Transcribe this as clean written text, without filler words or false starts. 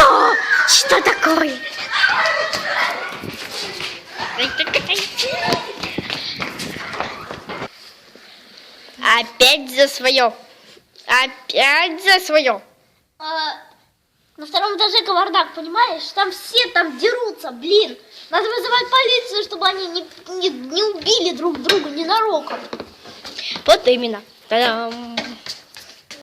Что? Что такое? Опять за свое. Опять за свое. На втором этаже кавардак, понимаешь? Там все там дерутся, блин. Надо вызывать полицию, чтобы они не убили друг друга ненароком. Вот именно. Та-дам.